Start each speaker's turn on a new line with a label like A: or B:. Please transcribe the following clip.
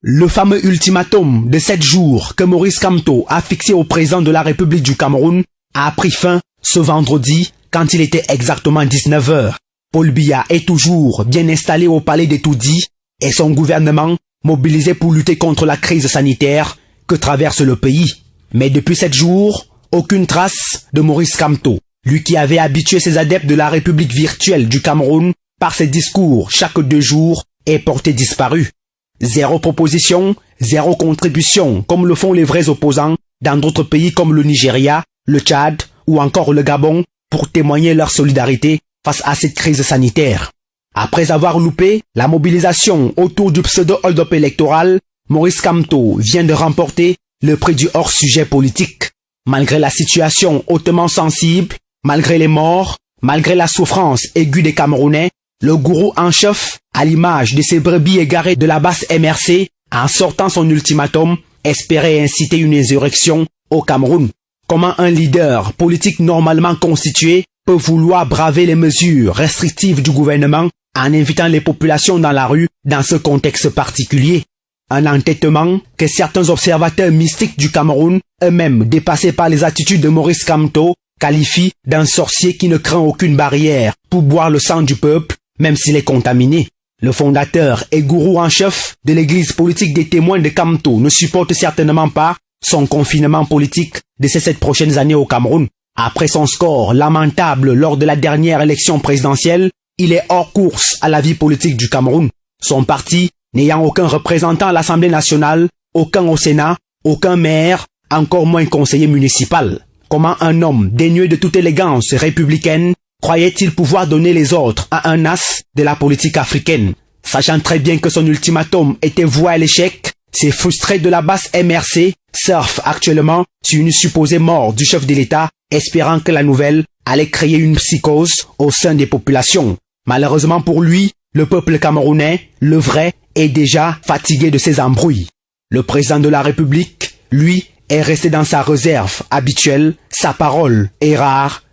A: Le fameux ultimatum de 7 jours que Maurice Kamto a fixé au président de la République du Cameroun a pris fin ce vendredi quand il était exactement 19 h. Paul Biya est toujours bien installé au palais des Tout-Dits et son gouvernement mobilisé pour lutter contre la crise sanitaire que traverse le pays. Mais depuis 7 jours, aucune trace de Maurice Kamto, lui qui avait habitué ses adeptes de la République virtuelle du Cameroun par ses discours chaque 2 jours, est porté disparu. Zéro proposition, zéro contribution, comme le font les vrais opposants dans d'autres pays comme le Nigeria, le Tchad ou encore le Gabon pour témoigner leur solidarité face à cette crise sanitaire. Après avoir loupé la mobilisation autour du pseudo-hold-up électoral, Maurice Kamto vient de remporter le prix du hors-sujet politique. Malgré la situation hautement sensible, malgré les morts, malgré la souffrance aiguë des Camerounais, le gourou en chef, à l'image de ces brebis égarées de la basse MRC, en sortant son ultimatum, espérait inciter une insurrection au Cameroun. Comment un leader politique normalement constitué peut vouloir braver les mesures restrictives du gouvernement en invitant les populations dans la rue dans ce contexte particulier? Un entêtement que certains observateurs mystiques du Cameroun, eux-mêmes dépassés par les attitudes de Maurice Kamto, qualifient d'un sorcier qui ne craint aucune barrière pour boire le sang du peuple, même s'il est contaminé. Le fondateur et gourou en chef de l'église politique des témoins de Kamto ne supporte certainement pas son confinement politique de ces 7 prochaines années au Cameroun. Après son score lamentable lors de la dernière élection présidentielle, il est hors course à la vie politique du Cameroun. Son parti, n'ayant aucun représentant à l'Assemblée nationale, aucun au Sénat, aucun maire, encore moins conseiller municipal. Comment un homme dénué de toute élégance républicaine croyait-il pouvoir donner les ordres à un as de la politique africaine? Sachant très bien que son ultimatum était voué à l'échec, ces frustrés de la basse MRC surfent actuellement sur une supposée mort du chef de l'État, espérant que la nouvelle allait créer une psychose au sein des populations. Malheureusement pour lui, le peuple camerounais, le vrai, est déjà fatigué de ces embrouilles. Le président de la République, lui, est resté dans sa réserve habituelle, sa parole est rare